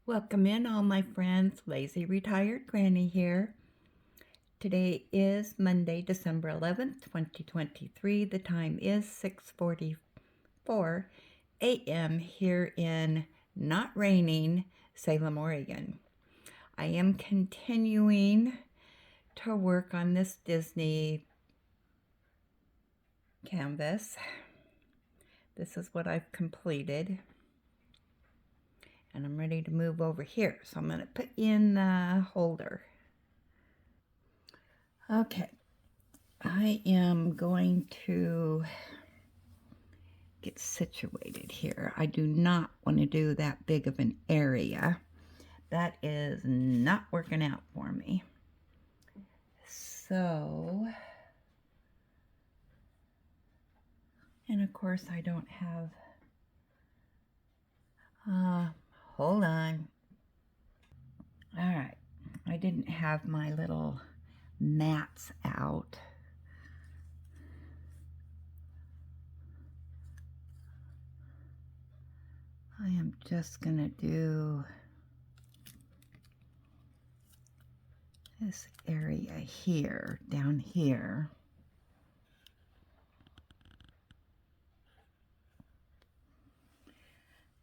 Welcome in all my friends, Lazy Retired Granny here. Today is Monday, December 11th, 2023. The time is 6:44 a.m. here in not raining Salem, Oregon. I am continuing to work on this Disney canvas. This is what I've completed. And I'm ready to move over here. So I'm going to put in the holder. Okay, I am going to get situated here. I do not want to do that big of an area. That is not working out for me. So, and of course I don't have, hold on. All right, I didn't have my little mats out. I am just gonna do this area here, down here.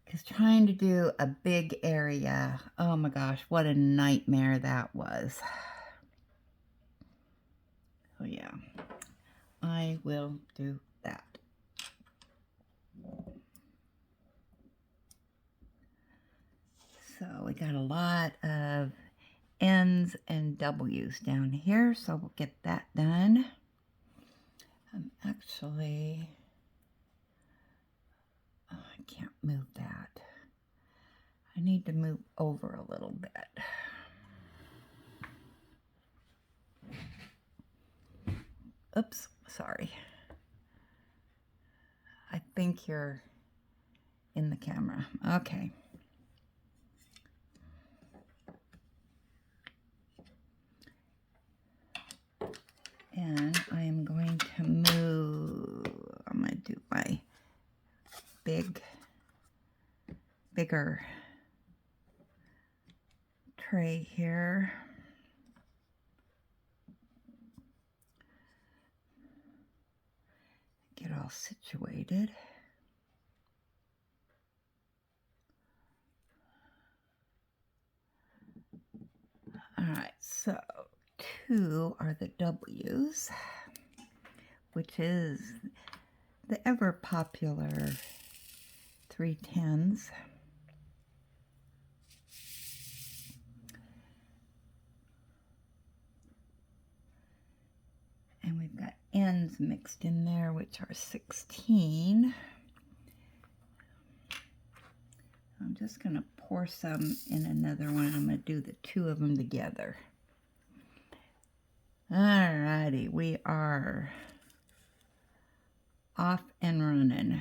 Because trying to do a big area, oh my gosh, what a nightmare that was. Oh yeah, I will do that. So we got a lot of N's and W's down here, so we'll get that done. Actually, oh, I can't move that. I need to move over a little bit. Oops, sorry. I think you're in the camera. Okay. And I am going to move, I'm going to do my bigger tray here. Get all situated. All right, so 2 are the W's, which is the ever popular 310s. And we've got N's mixed in there, which are 16. I'm just going to pour some in another one. I'm going to do the 2 of them together. Alrighty, we are off and running.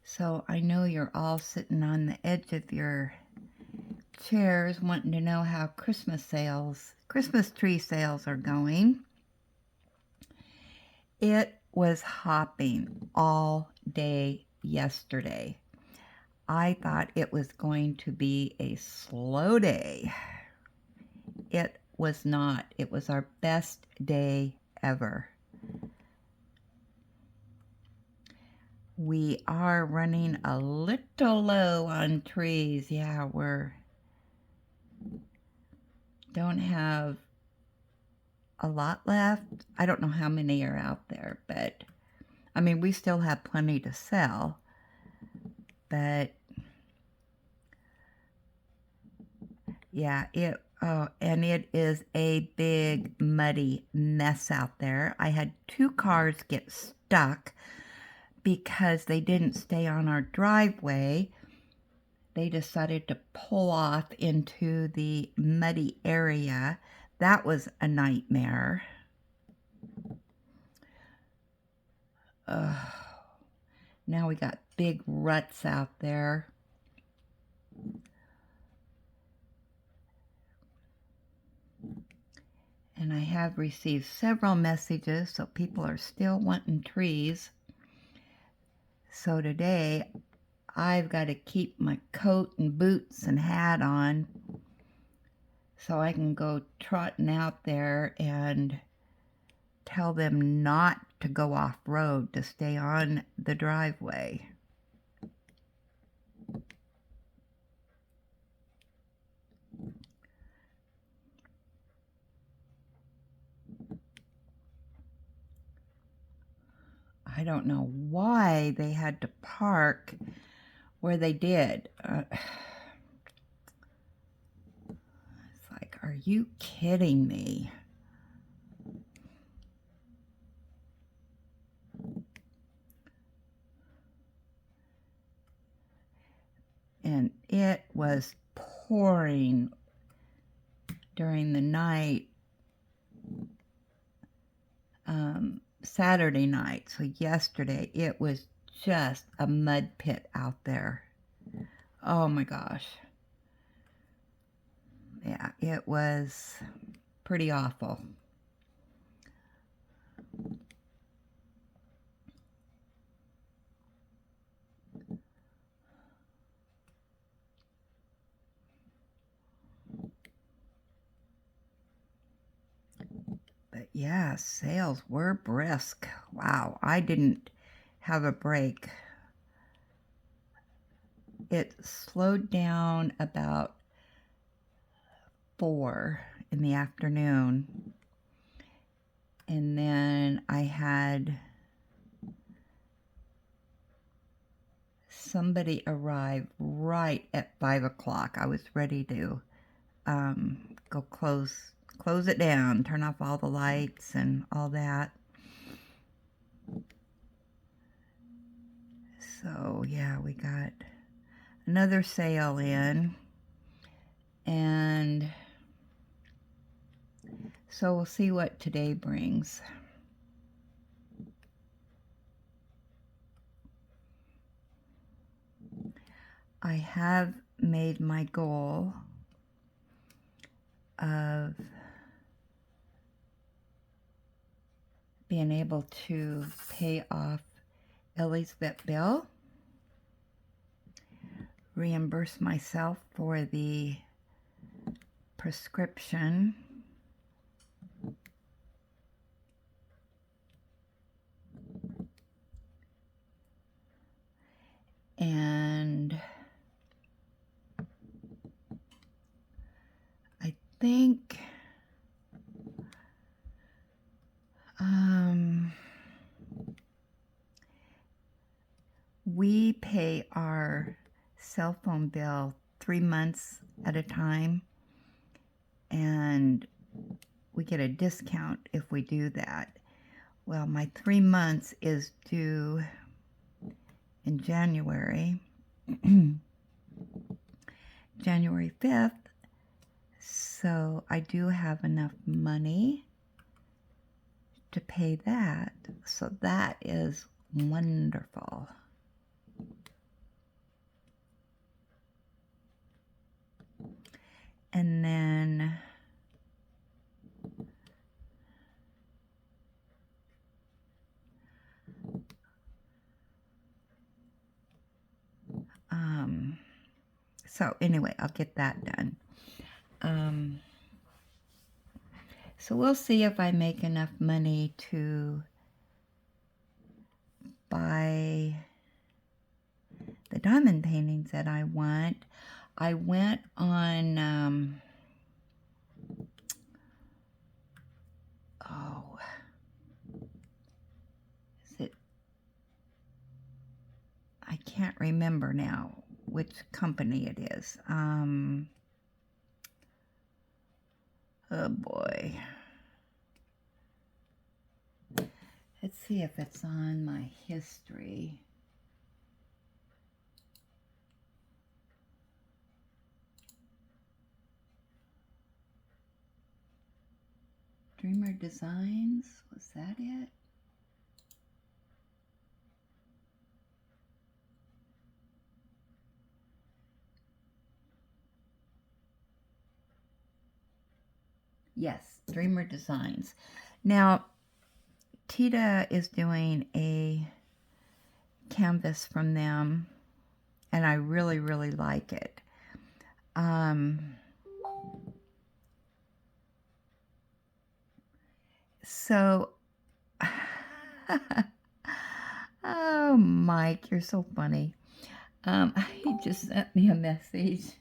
So I know you're all sitting on the edge of your chairs wanting to know how Christmas tree sales are going. It was hopping all day yesterday. I thought it was going to be a slow day. It was not. It was our best day ever. We are running a little low on trees. Yeah, don't have a lot left. I don't know how many are out there, but I mean, we still have plenty to sell, but yeah, and it is a big muddy mess out there. I had 2 cars get stuck because they didn't stay on our driveway. They decided to pull off into the muddy area. That was a nightmare. Now we got big ruts out there. And I have received several messages, so people are still wanting trees. So today I've got to keep my coat and boots and hat on so I can go trotting out there and tell them not to go off road, to stay on the driveway. I don't know why they had to park where they did. It's like, are you kidding me? And it was pouring during the night, Saturday night. So yesterday it was just a mud pit out there. Oh my gosh. Yeah, it was pretty awful. But yeah, sales were brisk. Wow, I didn't have a break. It slowed down about 4 in the afternoon. And then I had somebody arrive right at 5 o'clock. I was ready to go close it down, turn off all the lights and all that. So yeah, we got another sale in, and so we'll see what today brings. I have made my goal of being able to pay off Ellie's vet bill, reimburse myself for the prescription, and I think we pay our cell phone bill 3 months at a time, and we get a discount if we do that. Well, my 3 months is due in January, January 5th, so I do have enough money to pay that, so that is wonderful. And then so anyway, I'll get that done. So we'll see if I make enough money to buy the diamond paintings that I want. I went on, I can't remember now which company it is. Oh boy. Let's see if it's on my history. Dreamer Designs, was that it? Yes, Dreamer Designs. Now, Tita is doing a canvas from them, and I really, really like it. So, oh, Mike, you're so funny. He just sent me a message.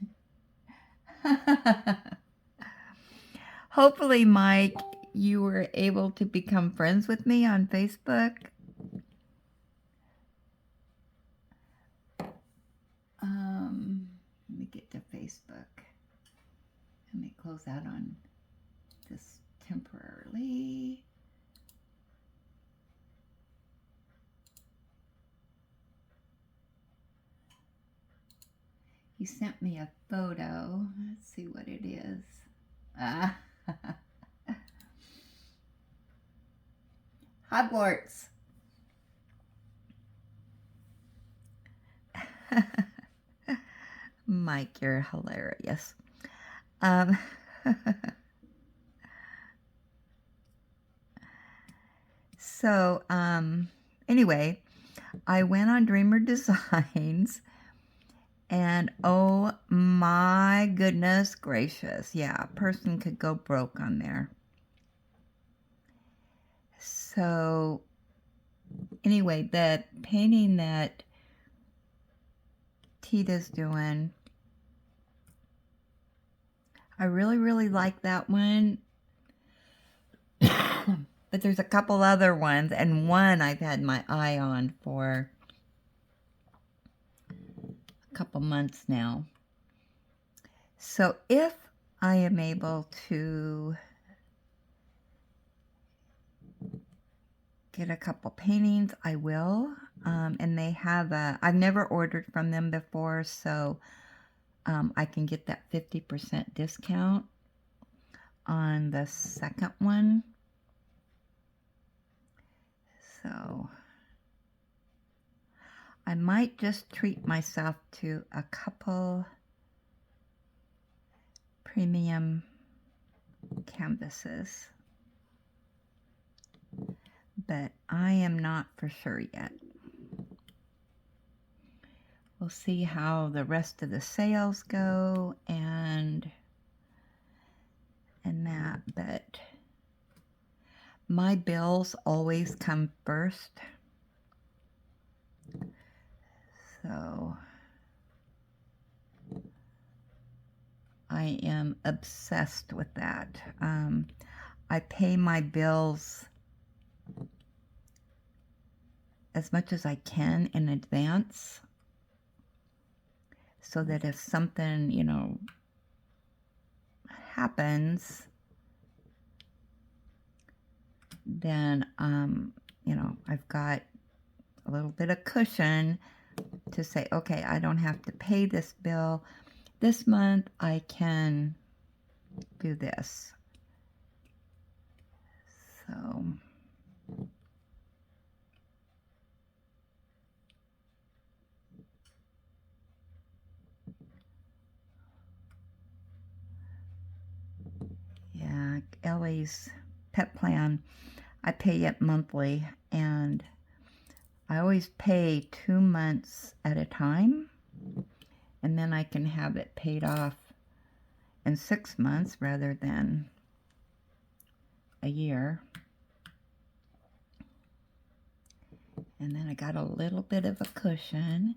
Hopefully, Mike, you were able to become friends with me on Facebook. Let me get to Facebook. Let me close out on this temporarily. He sent me a photo. Let's see what it is. Hogwarts. Mike, you're hilarious. So, anyway, I went on Dreamer Designs, and oh my goodness gracious, yeah, a person could go broke on there. So, anyway, the painting that Tita's doing, I really, really like that one. But there's a couple other ones, and one I've had my eye on for a couple months now. So if I am able to get a couple paintings, I will. And they have I've never ordered from them before, so I can get that 50% discount on the second one. So I might just treat myself to a couple premium canvases, but I am not for sure yet. We'll see how the rest of the sales go and that, but my bills always come first. So I am obsessed with that. I pay my bills as much as I can in advance, so that if something, you know, happens, then, you know, I've got a little bit of cushion to say, okay, I don't have to pay this bill this month, I can do this. So yeah, Ellie's pet plan, I pay it monthly, and I always pay 2 months at a time, and then I can have it paid off in 6 months rather than a year. And then I got a little bit of a cushion.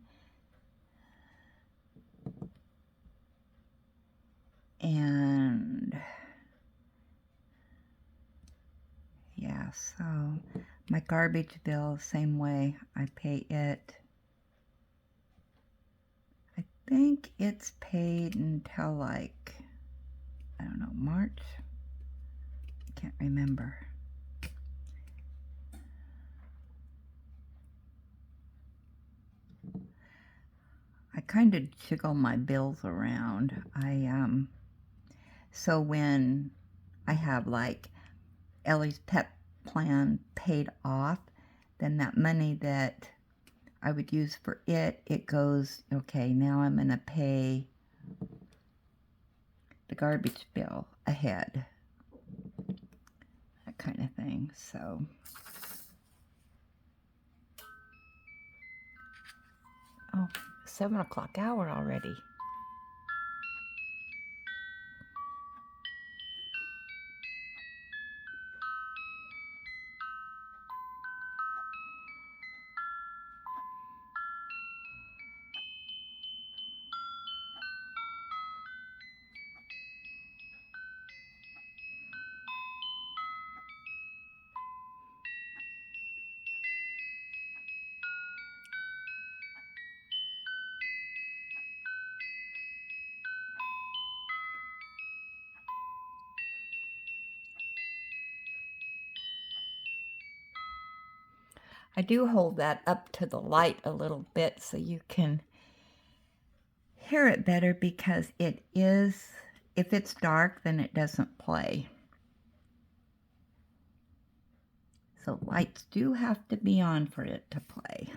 And yeah, so my garbage bill, same way, I pay it. I think it's paid until like, I don't know, March? I can't remember. I kind of jiggle my bills around. So when I have like Ellie's pet plan paid off, then that money that I would use for it goes, okay, now I'm going to pay the garbage bill ahead. That kind of thing. So 7 o'clock hour already. I do hold that up to the light a little bit so you can hear it better, because it is, if it's dark, then it doesn't play. So lights do have to be on for it to play.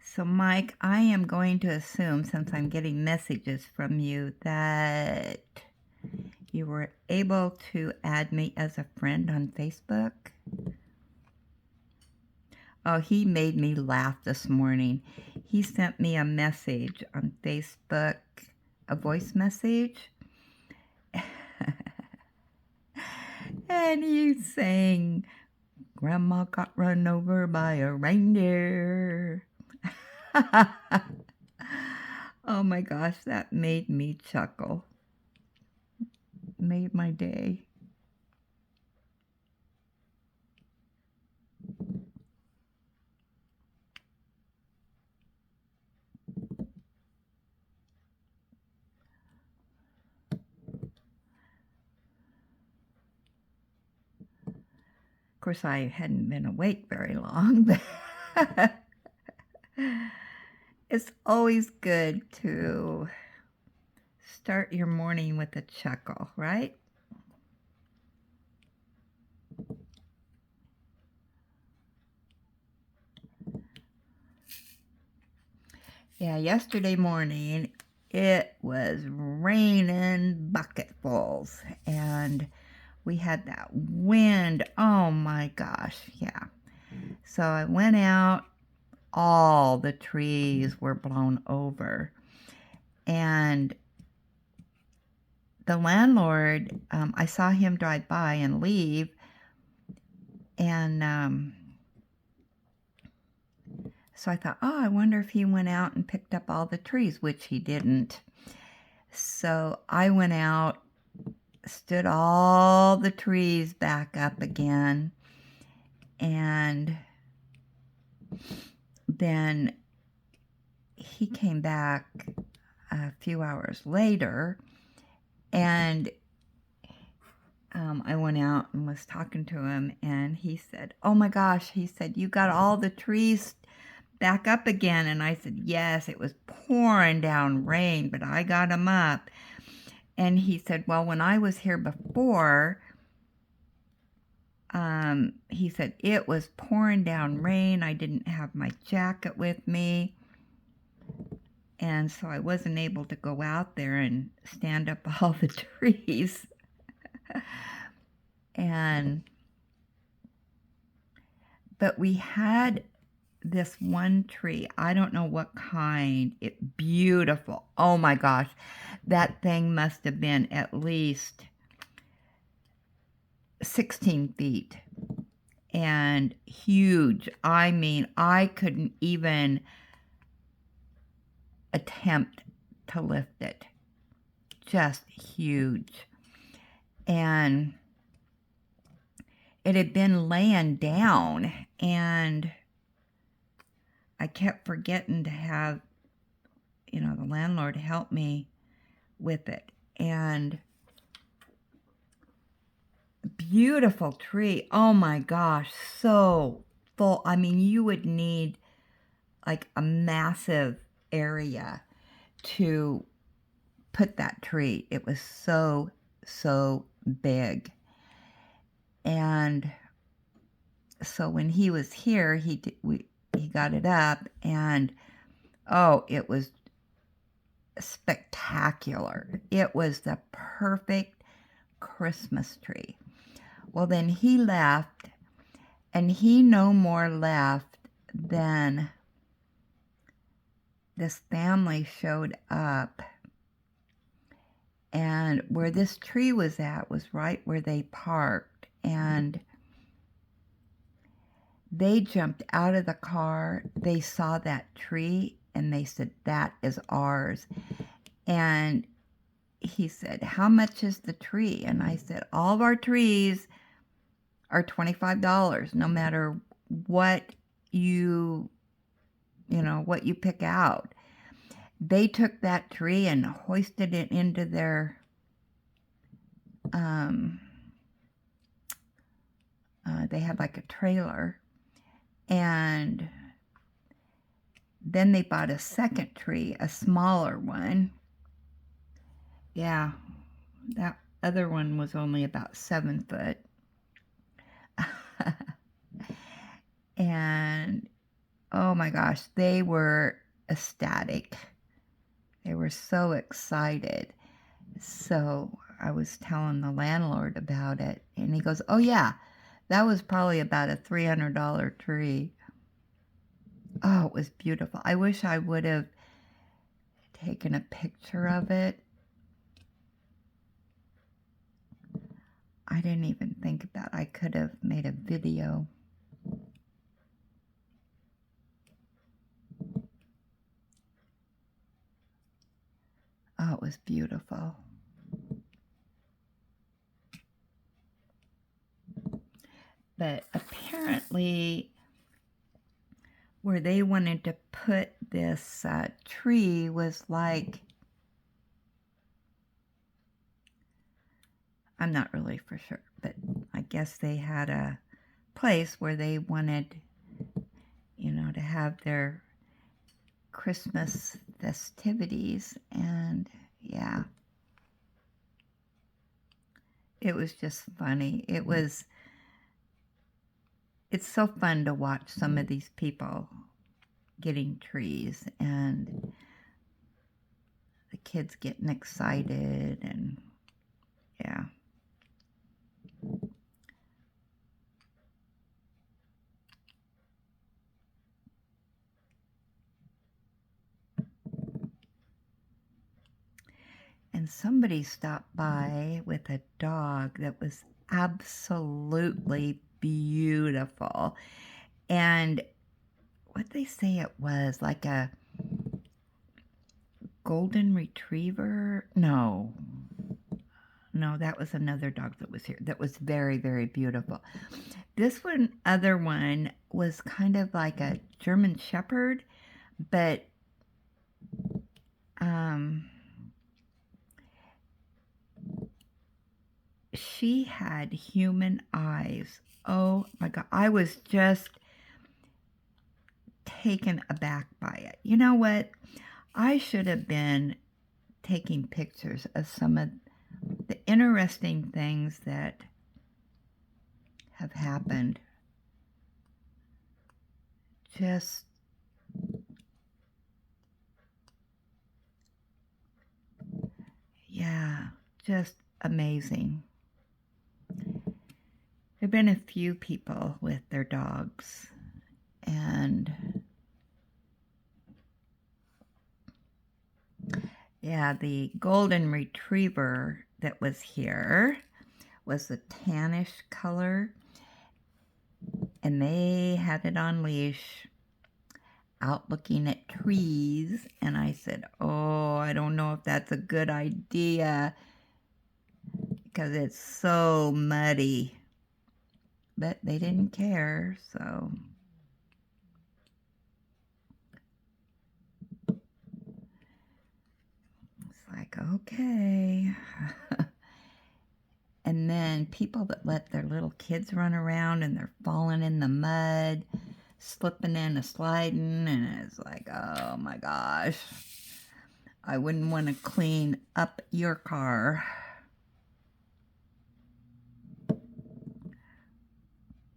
So Mike, I am going to assume, since I'm getting messages from you, that you were able to add me as a friend on Facebook. Oh, he made me laugh this morning. He sent me a message on Facebook, a voice message. And he's saying, Grandma got run over by a reindeer. Oh my gosh, that made me chuckle. Made my day. Of course, I hadn't been awake very long, but it's always good to start your morning with a chuckle, right? Yeah, yesterday morning it was raining bucketfuls, and we had that wind. Oh my gosh, yeah. So I went out, all the trees were blown over, and the landlord, I saw him drive by and leave, and so I thought, oh, I wonder if he went out and picked up all the trees, which he didn't. So I went out, stood all the trees back up again, and then he came back a few hours later, and I went out and was talking to him, and he said, oh my gosh, he said, you got all the trees back up again? And I said, yes, it was pouring down rain, but I got them up. And he said, well, when I was here before, he said, it was pouring down rain. I didn't have my jacket with me, and so I wasn't able to go out there and stand up all the trees. But we had this one tree, I don't know what kind, it beautiful. Oh my gosh, that thing must have been at least 16 feet and huge. I mean, I couldn't even attempt to lift it. Just huge. And it had been laying down, and I kept forgetting to have, the landlord help me with it. And beautiful tree. Oh my gosh, so full. I mean, you would need like a massive area to put that tree. It was so big. And so when he was here, he got it up, and oh, it was spectacular. It was the perfect Christmas tree. Well, then he left, and he no more left than this family showed up, and where this tree was at was right where they parked, and they jumped out of the car. They saw that tree, and they said, "That is ours." And he said, "How much is the tree?" And I said, "All of our trees are $25, no matter what what you pick out." They took that tree and hoisted it into their they had like a trailer, and then they bought a second tree, a smaller one. Yeah, that other one was only about 7 foot. And oh my gosh, they were ecstatic. They were so excited. So I was telling the landlord about it, and he goes, "Oh yeah, that was probably about a $300 tree." Oh, it was beautiful. I wish I would have taken a picture of it. I didn't even think about it. I could have made a video. Oh, it was beautiful. But apparently, where they wanted to put this tree was like, I'm not really for sure, but I guess they had a place where they wanted, to have their Christmas festivities, and yeah, it was just funny. It's so fun to watch some of these people getting trees, and the kids getting excited, and yeah. And somebody stopped by with a dog that was absolutely beautiful. And what they say it was, like a golden retriever? No, that was another dog that was here that was very, very beautiful. This other one was kind of like a German Shepherd, but she had human eyes. Oh my God, I was just taken aback by it. You know what? I should have been taking pictures of some of the interesting things that have happened. Just amazing. There have been a few people with their dogs, and yeah, the golden retriever that was here was a tannish color, and they had it on leash out looking at trees, and I said, "Oh, I don't know if that's a good idea because it's so muddy." But they didn't care, so it's like, okay. And then people that let their little kids run around and they're falling in the mud, slipping and sliding, and it's like, oh my gosh, I wouldn't want to clean up your car.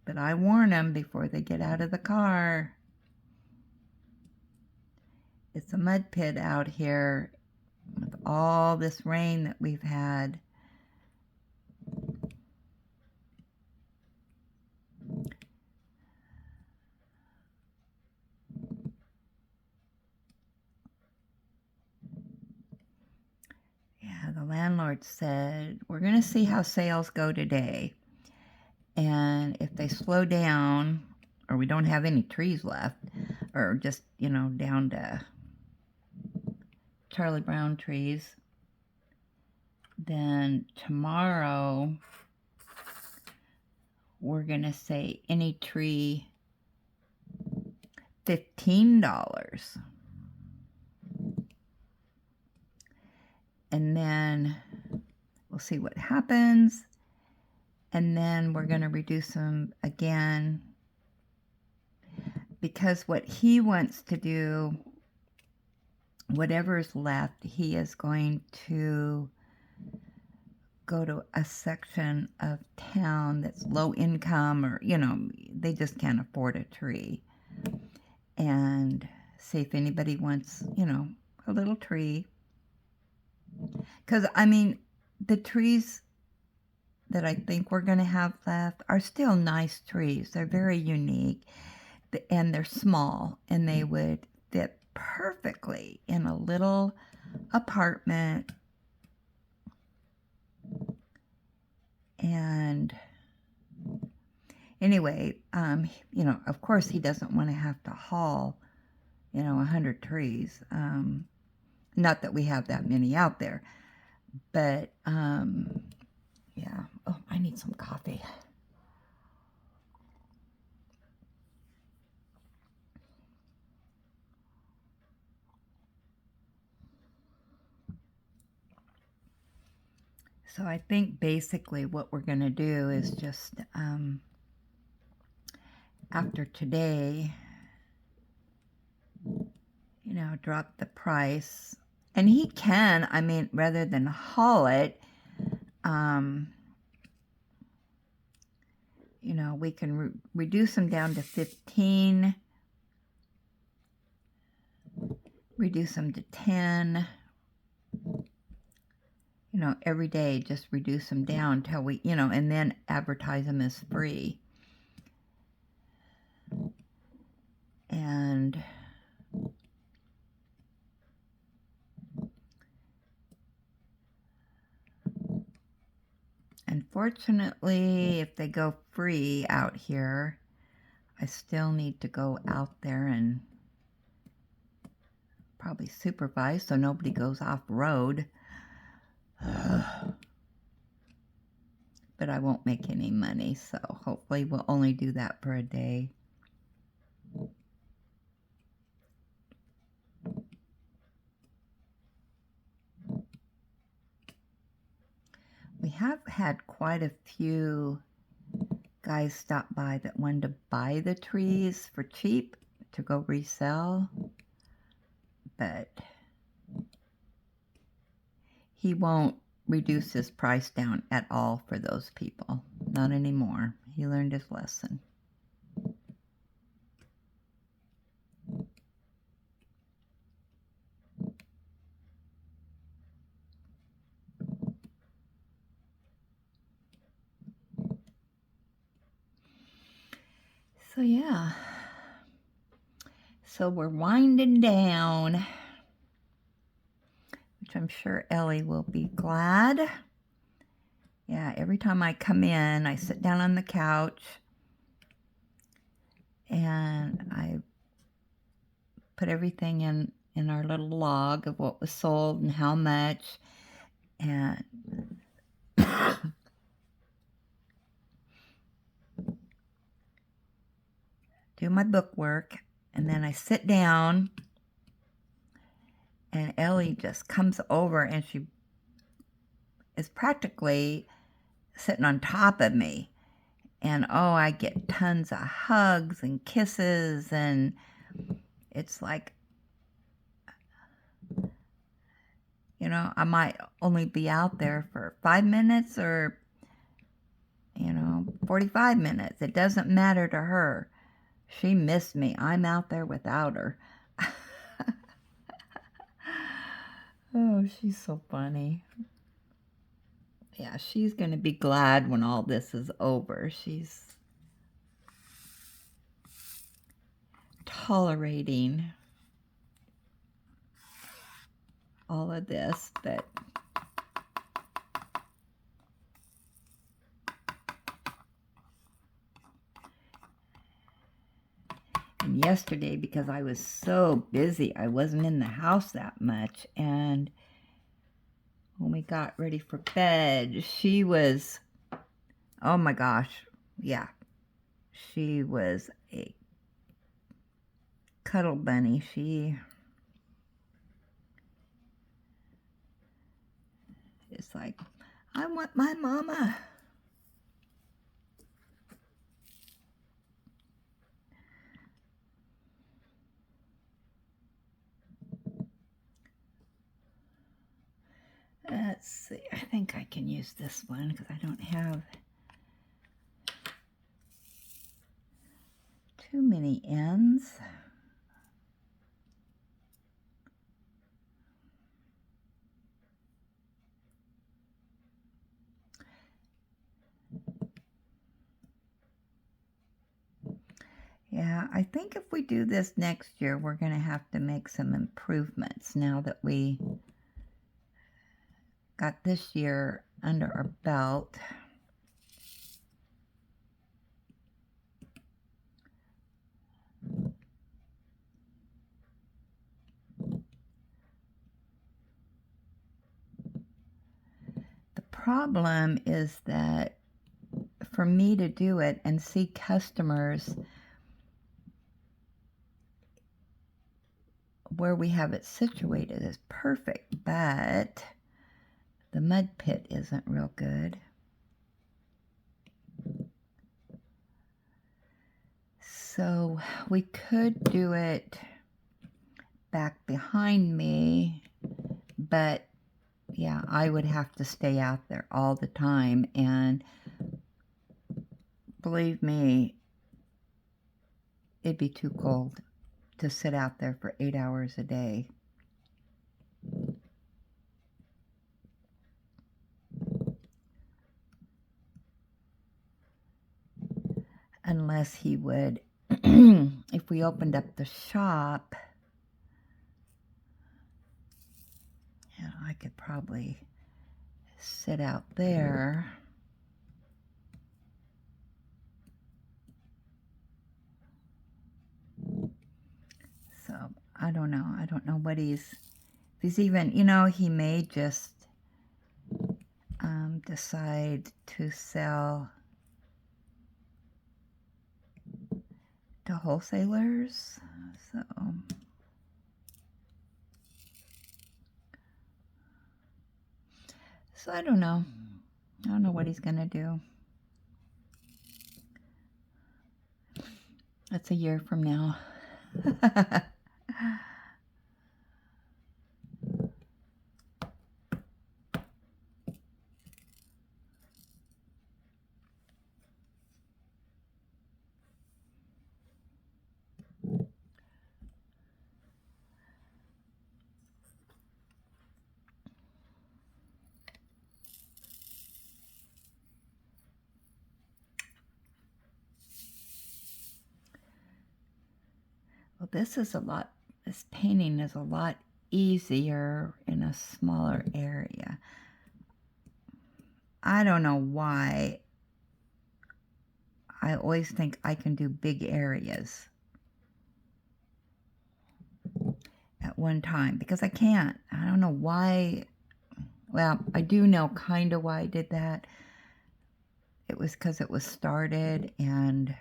But I warn them before they get out of the car. It's a mud pit out here with all this rain that we've had. Yeah, the landlord said, we're going to see how sales go today. And if they slow down, or we don't have any trees left, or just, down to Charlie Brown trees, then tomorrow we're going to say any tree $15. And then we'll see what happens. And then we're going to reduce them again, because what he wants to do, whatever's left, he is going to go to a section of town that's low income, or, they just can't afford a tree, and see if anybody wants, a little tree. Because, the trees that I think we're going to have left are still nice trees. They're very unique, and they're small, and they would fit perfectly in a little apartment. And anyway, of course he doesn't want to have to haul, 100 trees. Not that we have that many out there, but, yeah. Oh, I need some coffee. So I think basically what we're going to do is just, after today, drop the price. And he can, rather than haul it, we can reduce them down to 15, reduce them to 10, every day, just reduce them down till we, and then advertise them as free. And unfortunately, if they go free out here, I still need to go out there and probably supervise so nobody goes off road. But I won't make any money, so hopefully we'll only do that for a day. We have had quite a few guys stop by that wanted to buy the trees for cheap to go resell, but he won't reduce his price down at all for those people. Not anymore. He learned his lesson. So yeah. So we're winding down, which I'm sure Ellie will be glad. Yeah, every time I come in, I sit down on the couch and I put everything in our little log of what was sold and how much, and do my book work, and then I sit down, and Ellie just comes over, and she is practically sitting on top of me, and oh, I get tons of hugs and kisses, and it's like, I might only be out there for 5 minutes or 45 minutes. It doesn't matter to her. She missed me. I'm out there without her. Oh, she's so funny. Yeah, she's going to be glad when all this is over. She's tolerating all of this, but and yesterday, because I was so busy, I wasn't in the house that much, and when we got ready for bed, she was, oh my gosh, yeah, she was a cuddle bunny. She is like, I want my mama. Let's see, I think I can use this one because I don't have too many ends. Yeah, I think if we do this next year, we're going to have to make some improvements now that we got this year under our belt. The problem is that for me to do it and see customers where we have it situated is perfect, but the mud pit isn't real good. So we could do it back behind me, but yeah, I would have to stay out there all the time, and believe me, it'd be too cold to sit out there for 8 hours a day. Unless he would, if we opened up the shop, yeah, I could probably sit out there. So I don't know. I don't know what he's even, he may just decide to sell to wholesalers. So I don't know. I don't know what he's going to do. That's a year from now. Well, this painting is a lot easier in a smaller area. I don't know why I always think I can do big areas at one time, because I can't. I don't know why. Well, I do know kind of why I did that. It was because it was started and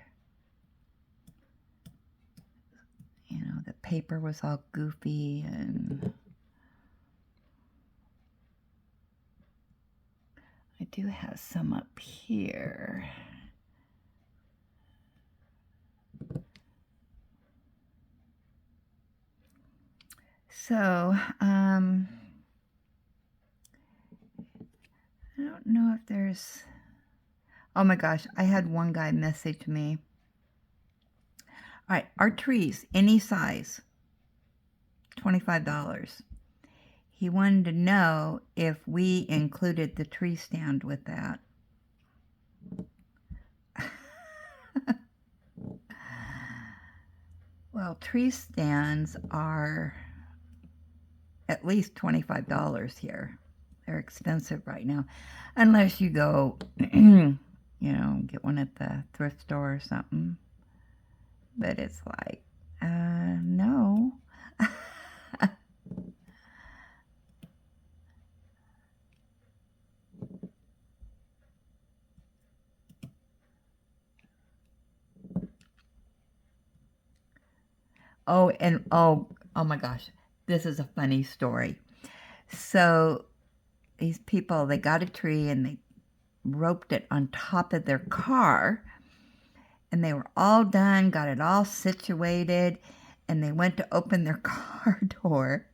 the paper was all goofy, and I do have some up here. So, I don't know if there's, oh my gosh, I had one guy message me. All right, our trees, any size, $25. he wanted to know if we included the tree stand with that. Well, tree stands are at least $25 here. They're expensive right now, unless you go, get one at the thrift store or something. But it's like, no. Oh my gosh, this is a funny story. So these people, they got a tree and they roped it on top of their car, and they were all done, got it all situated, and they went to open their car door.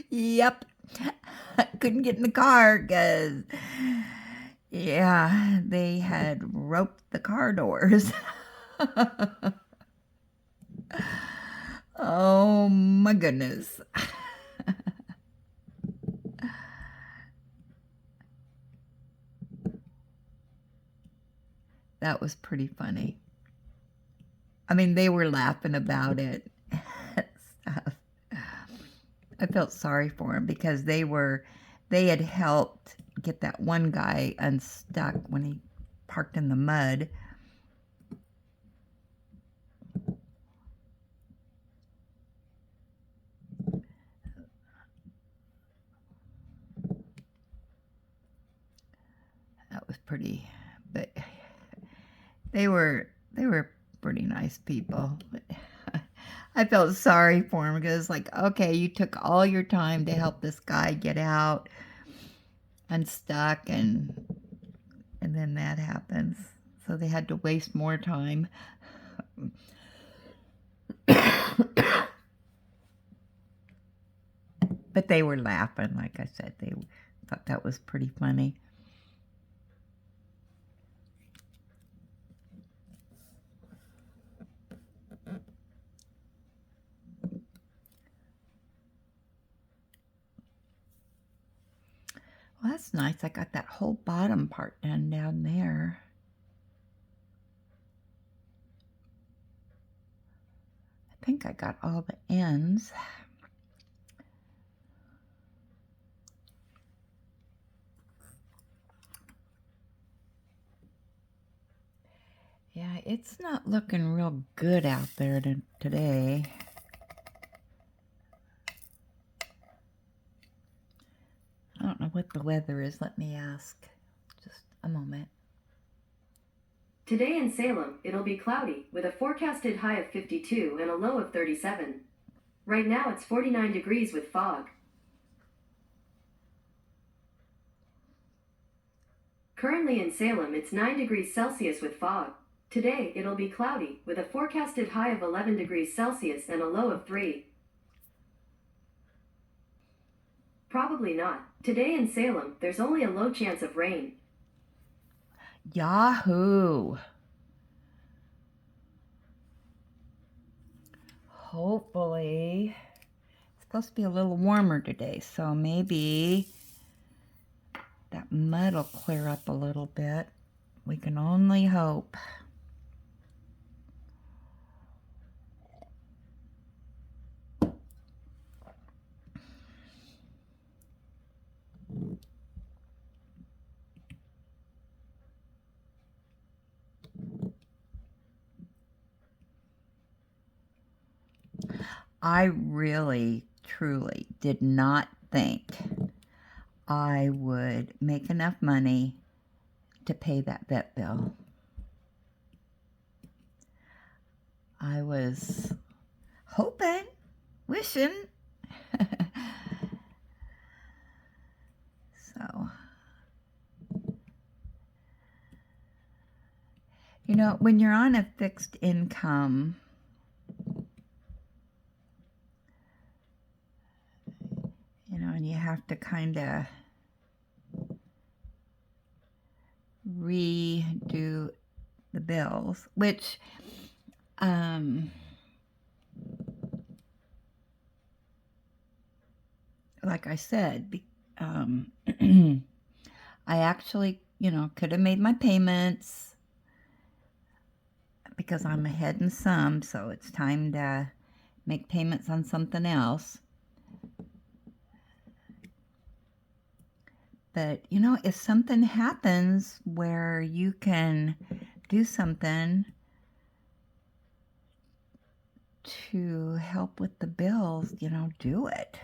Yep. Couldn't get in the car because, yeah, they had roped the car doors. Oh my goodness. That was pretty funny. I mean, they were laughing about it. I felt sorry for them because they had helped get that one guy unstuck when he parked in the mud. That was pretty, but they were pretty nice people. I felt sorry for him because it's like, okay, you took all your time to help this guy get out unstuck, and then that happens. So they had to waste more time. But they were laughing, like I said. They thought that was pretty funny. Well, that's nice. I got that whole bottom part done down there. I think I got all the ends. Yeah, it's not looking real good out there today. I don't know what the weather is. Let me ask. Just a moment. Today in Salem, it'll be cloudy with a forecasted high of 52 and a low of 37. Right now it's 49 degrees with fog. Currently in Salem, it's 9 degrees Celsius with fog. Today, it'll be cloudy with a forecasted high of 11 degrees Celsius and a low of 3. Probably not. Today in Salem, there's only a low chance of rain. Yahoo! Hopefully, it's supposed to be a little warmer today, so maybe that mud will clear up a little bit. We can only hope. I really, truly did not think I would make enough money to pay that vet bill. I was hoping, wishing. So, when you're on a fixed income, and you have to kind of redo the bills, which like I said, I actually, could have made my payments because I'm ahead in some, so it's time to make payments on something else. But, if something happens where you can do something to help with the bills, do it.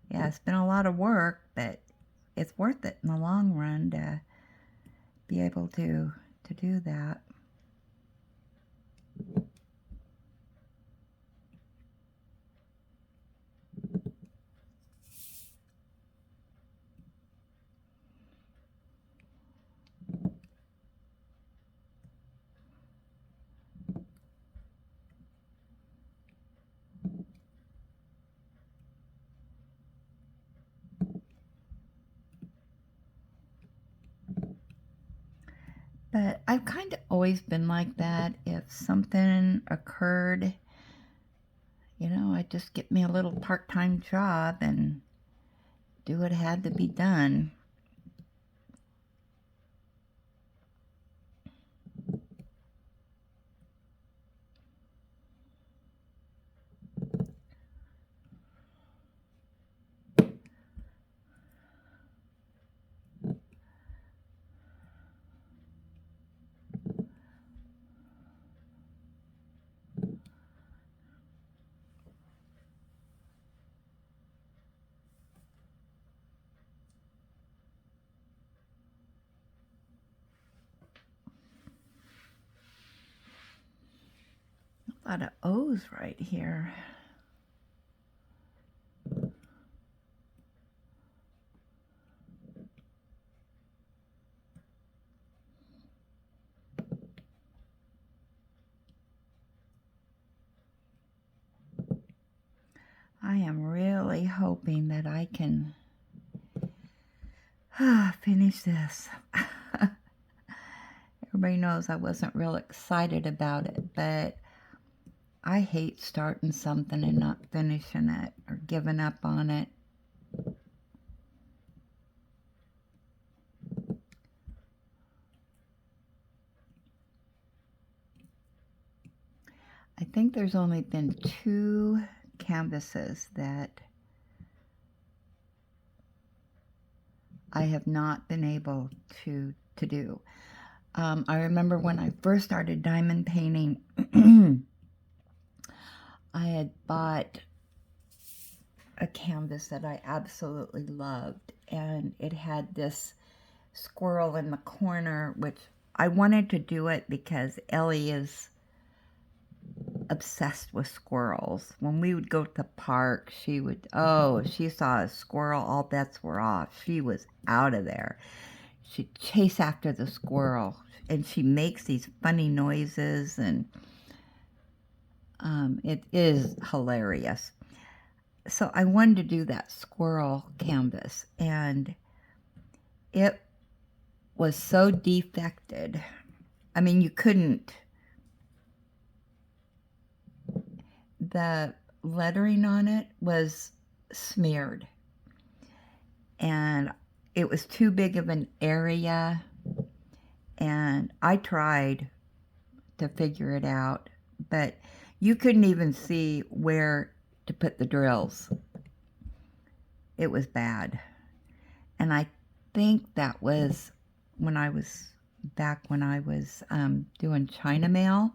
Yeah, it's been a lot of work, but it's worth it in the long run to be able to do that. But I've kind of always been like that. If something occurred, I'd just get me a little part-time job and do what had to be done. A lot of O's right here. I am really hoping that I can finish this. Everybody knows I wasn't real excited about it, but I hate starting something and not finishing it or giving up on it. I think there's only been 2 canvases that I have not been able to do. I remember when I first started diamond painting, I had bought a canvas that I absolutely loved, and it had this squirrel in the corner, which I wanted to do it because Ellie is obsessed with squirrels. When we would go to the park, she would, if she saw a squirrel, all bets were off. She was out of there. She'd chase after the squirrel, and she makes these funny noises, and it is hilarious. So I wanted to do that squirrel canvas, and it was so defected. I mean, you couldn't. The lettering on it was smeared, and it was too big of an area, and I tried to figure it out, but you couldn't even see where to put the drills. It was bad. And I think that was when I was doing China mail.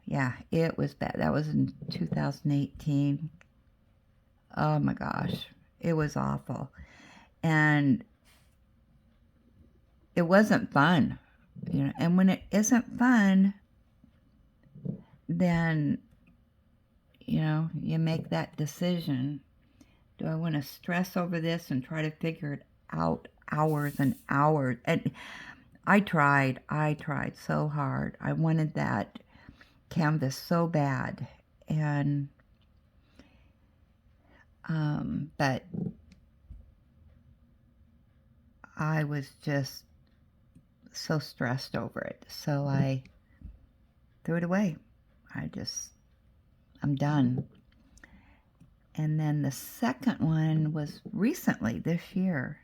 Yeah, it was bad. That was in 2018. Oh my gosh, it was awful. And it wasn't fun, and when it isn't fun, then, you make that decision. Do I want to stress over this and try to figure it out hours and hours? And I tried so hard. I wanted that canvas so bad. And, but I was just so stressed over it. So I threw it away. I'm done. And then the second one was recently this year.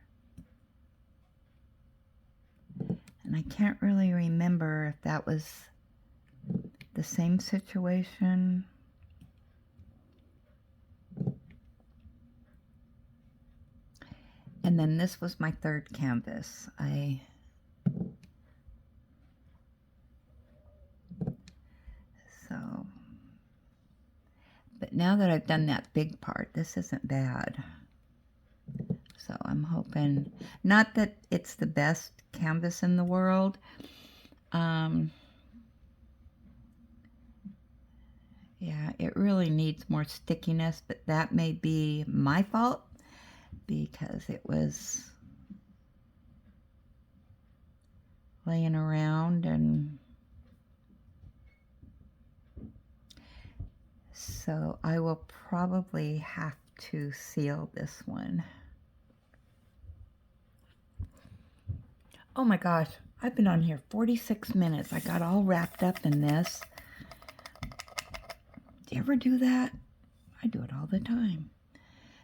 And I can't really remember if that was the same situation. And then this was my third canvas. But now that I've done that big part, this isn't bad. So I'm hoping, not that it's the best canvas in the world. Yeah, it really needs more stickiness, but that may be my fault because it was laying around, and so I will probably have to seal this one. Oh my gosh, I've been on here 46 minutes. I got all wrapped up in this. Do you ever do that? I do it all the time.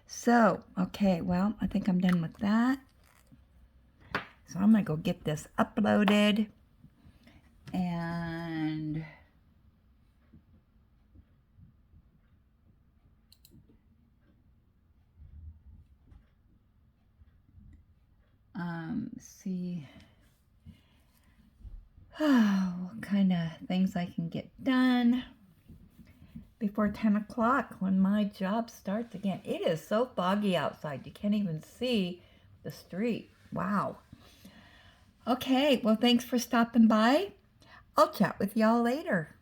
So, okay, well, I think I'm done with that. So I'm going to go get this uploaded. And see what kind of things I can get done before 10 o'clock when my job starts again. It is so foggy outside. You can't even see the street. Wow. Okay, well, thanks for stopping by. I'll chat with y'all later.